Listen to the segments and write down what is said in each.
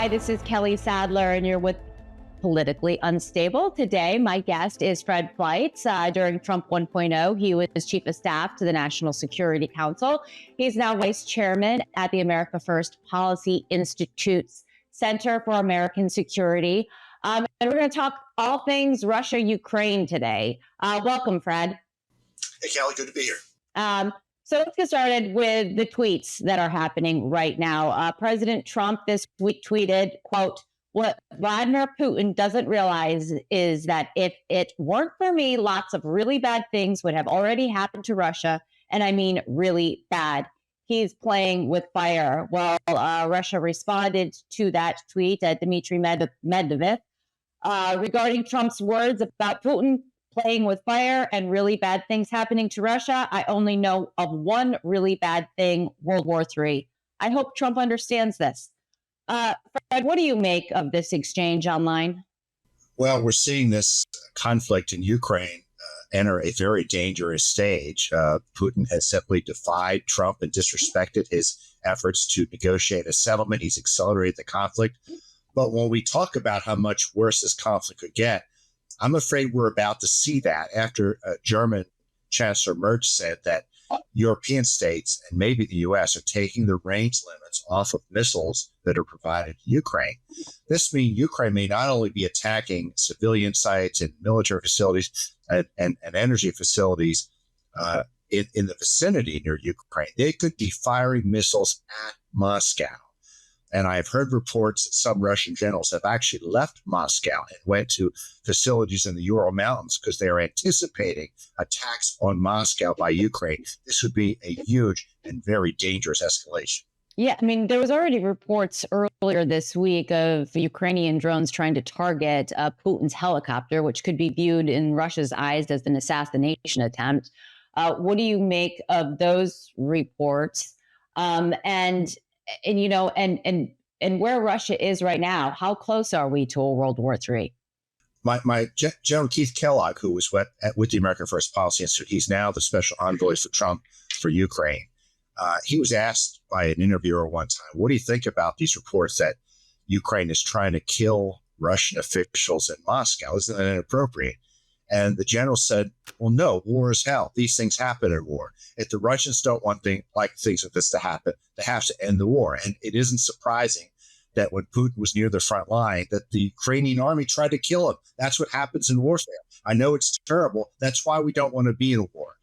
Hi, this is Kelly Sadler, and you're with Politically Unstable. Today, my guest is Fred Fleitz. During Trump 1.0, he was chief of staff to the National Security Council. He's now vice chairman at the America First Policy Institute's Center for American Security. And we're going to talk all things Russia-Ukraine today. Welcome, Fred. Hey, Kelly, good to be here. So let's get started with the tweets that are happening right now. President Trump this week tweeted, quote, "What Vladimir Putin doesn't realize is that if it weren't for me, lots of really bad things would have already happened to Russia. And I mean really bad. He's playing with fire." Well, Russia responded to that tweet at Dmitry Medvedev regarding Trump's words about Putin playing with fire and really bad things happening to Russia. "I only know of one really bad thing, World War III. I hope Trump understands this." Fred, what do you make of this exchange online? Well, we're seeing this conflict in Ukraine enter a very dangerous stage. Putin has simply defied Trump and disrespected his efforts to negotiate a settlement. He's accelerated the conflict. But when we talk about how much worse this conflict could get, I'm afraid we're about to see that after German Chancellor Merz said that European states and maybe the U.S. are taking the range limits off of missiles that are provided to Ukraine. This means Ukraine may not only be attacking civilian sites and military facilities and energy facilities in the vicinity near Ukraine, they could be firing missiles at Moscow. And I've heard reports that some Russian generals have actually left Moscow and went to facilities in the Ural Mountains because they are anticipating attacks on Moscow by Ukraine. This would be a huge and very dangerous escalation. Yeah, I mean, there was already reports earlier this week of Ukrainian drones trying to target Putin's helicopter, which could be viewed in Russia's eyes as an assassination attempt. What do you make of those reports? And where Russia is right now, how close are we to a World War III? My General Keith Kellogg, who was with the American First Policy Institute, he's now the special envoy for Trump for Ukraine. He was asked by an interviewer one time, "What do you think about these reports that Ukraine is trying to kill Russian officials in Moscow? Isn't that inappropriate?" And the general said, "Well, no, war is hell. These things happen in war. If the Russians don't want things like this to happen, they have to end the war." And it isn't surprising that when Putin was near the front line, that the Ukrainian army tried to kill him. That's what happens in warfare. I know it's terrible. That's why we don't want to be in a war.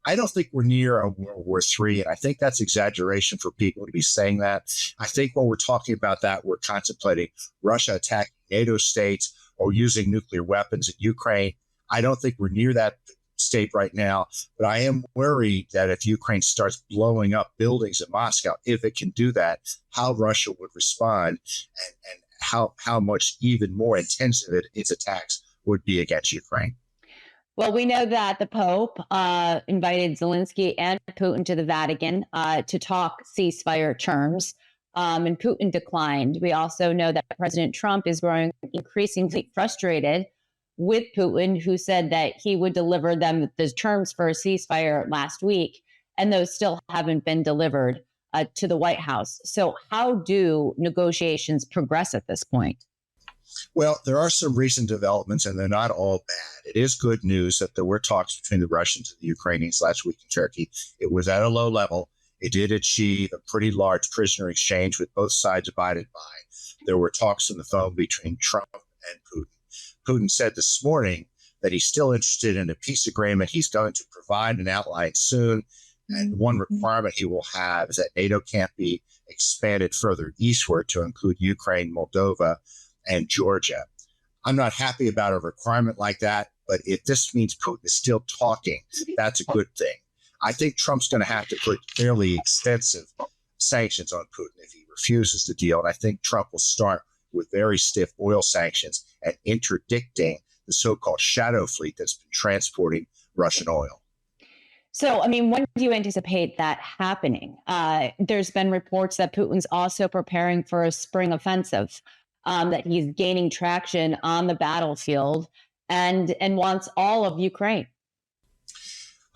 I don't think we're near a World War III, and I think that's exaggeration for people to be saying that. I think when we're talking about that, we're contemplating Russia attacking NATO states or using nuclear weapons in Ukraine. I don't think we're near that state right now, but I am worried that if Ukraine starts blowing up buildings in Moscow, if it can do that, how Russia would respond and how much even more intensive its attacks would be against Ukraine. Well, we know that the Pope invited Zelensky and Putin to the Vatican to talk ceasefire terms, and Putin declined. We also know that President Trump is growing increasingly frustrated with Putin, who said that he would deliver them the terms for a ceasefire last week, and those still haven't been delivered to the White House. So how do negotiations progress at this point? Well, there are some recent developments, and they're not all bad. It is good news that there were talks between the Russians and the Ukrainians last week in Turkey. It was at a low level. It did achieve a pretty large prisoner exchange with both sides abided by. There were talks on the phone between Trump and Putin. Putin said this morning that he's still interested in a peace agreement. He's going to provide an outline soon. And one requirement he will have is that NATO can't be expanded further eastward to include Ukraine, Moldova, and Georgia. I'm not happy about a requirement like that, but if this means Putin is still talking, that's a good thing. I think Trump's going to have to put fairly extensive sanctions on Putin if he refuses the deal. And I think Trump will start with very stiff oil sanctions and interdicting the so-called shadow fleet that's been transporting Russian oil. So, I mean, when do you anticipate that happening? There's been reports that Putin's also preparing for a spring offensive, that he's gaining traction on the battlefield and wants all of Ukraine.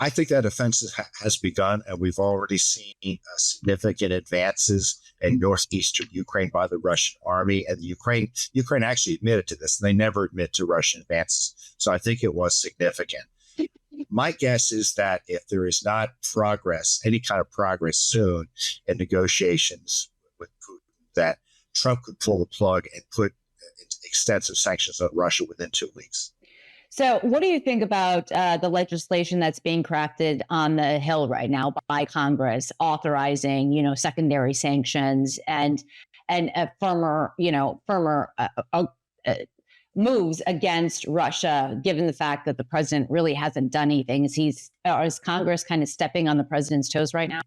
I think that offensive has begun, and we've already seen significant advances in northeastern Ukraine by the Russian army. And the Ukraine actually admitted to this. They never admit to Russian advances. So I think it was significant. My guess is that if there is not progress, any kind of progress soon in negotiations with Putin, that Trump could pull the plug and put extensive sanctions on Russia within 2 weeks. So, what do you think about the legislation that's being crafted on the Hill right now by Congress, authorizing, secondary sanctions and firmer moves against Russia, given the fact that the president really hasn't done anything? Is Congress kind of stepping on the president's toes right now?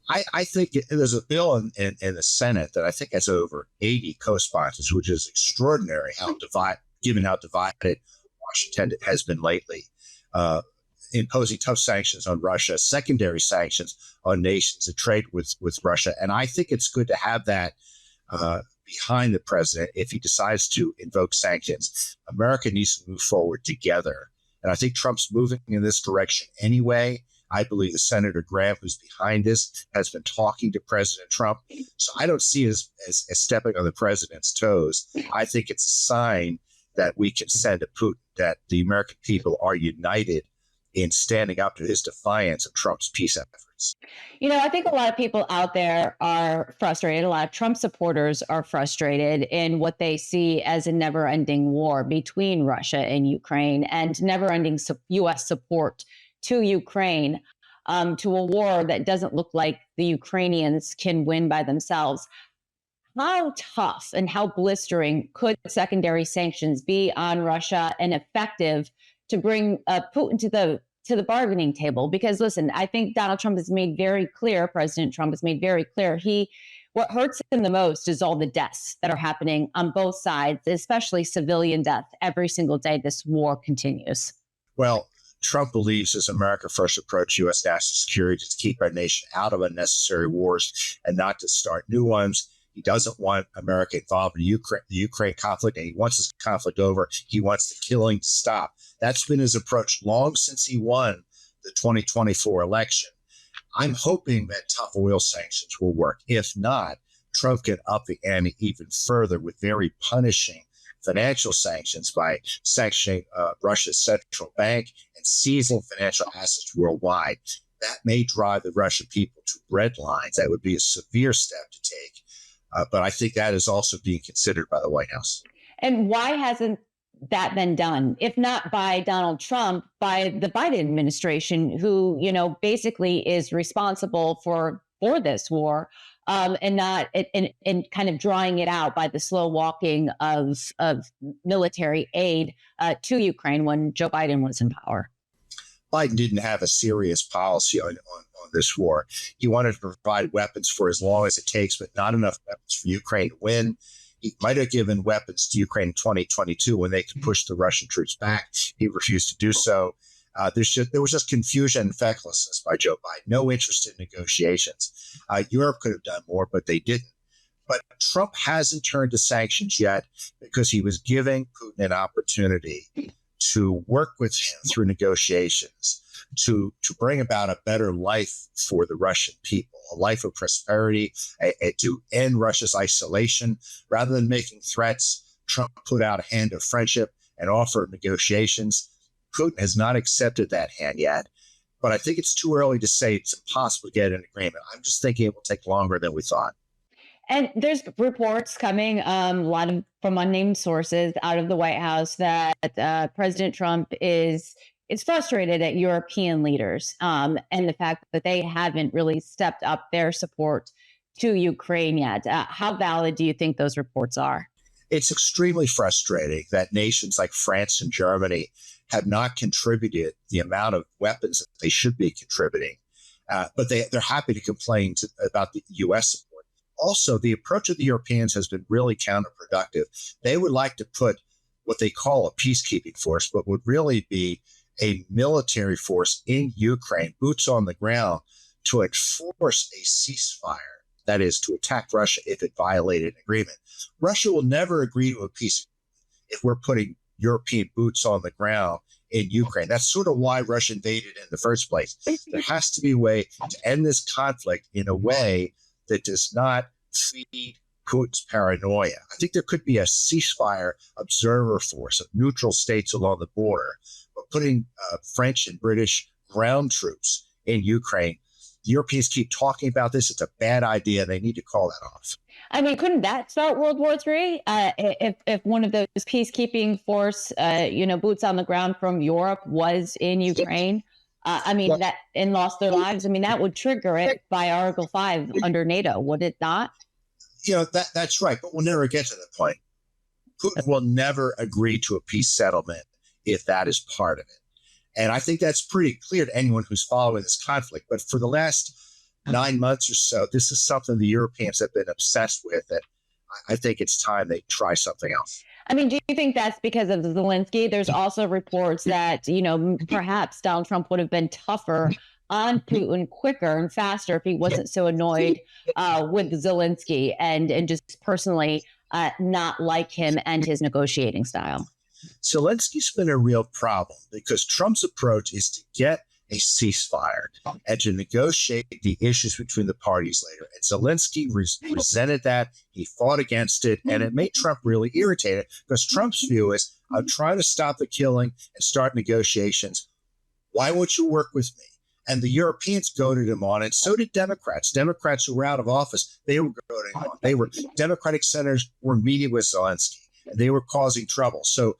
I think there's a bill in the Senate that I think has over 80 co-sponsors, which is extraordinary given how divided Washington has been lately, imposing tough sanctions on Russia, secondary sanctions on nations that trade with Russia. And I think it's good to have that behind the president if he decides to invoke sanctions. America needs to move forward together. And I think Trump's moving in this direction anyway. I believe that Senator Graham, who's behind this, has been talking to President Trump. So I don't see it as stepping on the president's toes. I think it's a sign that we can send to Putin that the American people are united in standing up to his defiance of Trump's peace efforts. I think a lot of people out there are frustrated. A lot of Trump supporters are frustrated in what they see as a never-ending war between Russia and Ukraine and never-ending U.S. support to Ukraine, to a war that doesn't look like the Ukrainians can win by themselves. How tough and how blistering could secondary sanctions be on Russia and effective to bring Putin to the bargaining table? Because listen, I think Donald Trump has made very clear, President Trump has made very clear, what hurts him the most is all the deaths that are happening on both sides, especially civilian death. Every single day this war continues. Well, Trump believes his America First approach to U.S. national security is to keep our nation out of unnecessary wars and not to start new ones. He doesn't want America involved in the Ukraine conflict, and he wants this conflict over. He wants the killing to stop. That's been his approach long since he won the 2024 election. I'm hoping that tough oil sanctions will work. If not, Trump can up the ante even further with very punishing financial sanctions by sanctioning Russia's central bank and seizing financial assets worldwide. That may drive the Russian people to red lines. That would be a severe step to take. But I think that is also being considered by the White House. And why hasn't that been done? If not by Donald Trump, by the Biden administration, who, basically is responsible for this war, and not and kind of drawing it out by the slow walking of military aid to Ukraine when Joe Biden was in power. Biden didn't have a serious policy on this war. He wanted to provide weapons for as long as it takes, but not enough weapons for Ukraine to win. He might have given weapons to Ukraine in 2022 when they could push the Russian troops back. He refused to do so. There was just confusion and fecklessness by Joe Biden, no interest in negotiations. Europe could have done more, but they didn't. But Trump hasn't turned to sanctions yet because he was giving Putin an opportunity to work with him through negotiations, to bring about a better life for the Russian people, a life of prosperity, to end Russia's isolation. Rather than making threats, Trump put out a hand of friendship and offered negotiations. Putin has not accepted that hand yet, but I think it's too early to say it's impossible to get an agreement. I'm just thinking it will take longer than we thought. And there's reports coming, a lot of from unnamed sources out of the White House that President Trump is frustrated at European leaders and the fact that they haven't really stepped up their support to Ukraine yet. How valid do you think those reports are? It's extremely frustrating that nations like France and Germany have not contributed the amount of weapons that they should be contributing, but they're happy to complain about the U.S. support. Also, the approach of the Europeans has been really counterproductive. They would like to put what they call a peacekeeping force, but would really be a military force in Ukraine, boots on the ground, to enforce a ceasefire. That is, to attack Russia if it violated an agreement. Russia will never agree to a peace if we're putting European boots on the ground in Ukraine. That's sort of why Russia invaded in the first place. There has to be a way to end this conflict in a way that does not feed Putin's paranoia. I think there could be a ceasefire observer force of neutral states along the border, but putting French and British ground troops in Ukraine. The Europeans keep talking about this. It's a bad idea. They need to call that off. I mean, couldn't that start World War III? If one of those peacekeeping force, boots on the ground from Europe was in Ukraine, that and lost their lives. I mean, that would trigger it by Article 5 under NATO, would it not? That's right, but we'll never get to that point. Putin will never agree to a peace settlement if that is part of it. And I think that's pretty clear to anyone who's following this conflict. But for the last 9 months or so, this is something the Europeans have been obsessed with. And I think it's time they try something else. I mean, do you think that's because of Zelensky? There's also reports that, perhaps Donald Trump would have been tougher on Putin quicker and faster if he wasn't so annoyed with Zelensky and just personally not like him and his negotiating style. Zelensky's been a real problem because Trump's approach is to get a ceasefire and to negotiate the issues between the parties later. And Zelensky resented that. He fought against it, and it made Trump really irritated because Trump's view is, I'm trying to stop the killing and start negotiations. Why won't you work with me? And the Europeans goaded him on, and so did Democrats. Democrats who were out of office, they were goading him on. Democratic senators were meeting with Zelensky, and they were causing trouble. So,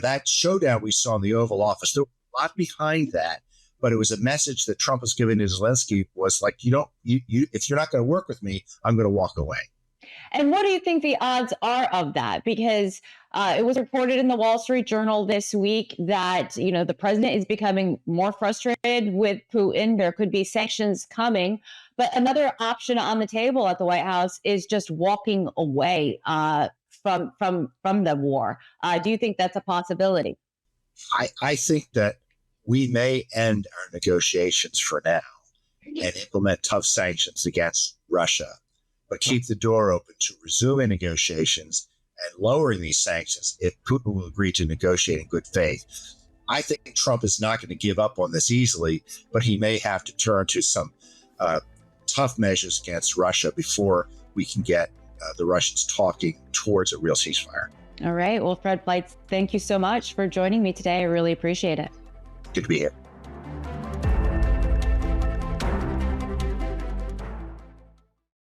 that showdown we saw in the Oval Office, there was a lot behind that, but it was a message that Trump was giving to Zelensky was like, if you're not going to work with me, I'm going to walk away. And what do you think the odds are of that? Because it was reported in the Wall Street Journal this week that, the president is becoming more frustrated with Putin. There could be sanctions coming. But another option on the table at the White House is just walking away from the war. Do you think that's a possibility? I think that we may end our negotiations for now and implement tough sanctions against Russia, but keep the door open to resuming negotiations and lowering these sanctions if Putin will agree to negotiate in good faith. I think Trump is not going to give up on this easily, but he may have to turn to some tough measures against Russia before we can get the Russians talking towards a real ceasefire. All right. Well, Fred Fleitz, thank you so much for joining me today. I really appreciate it. Good to be here.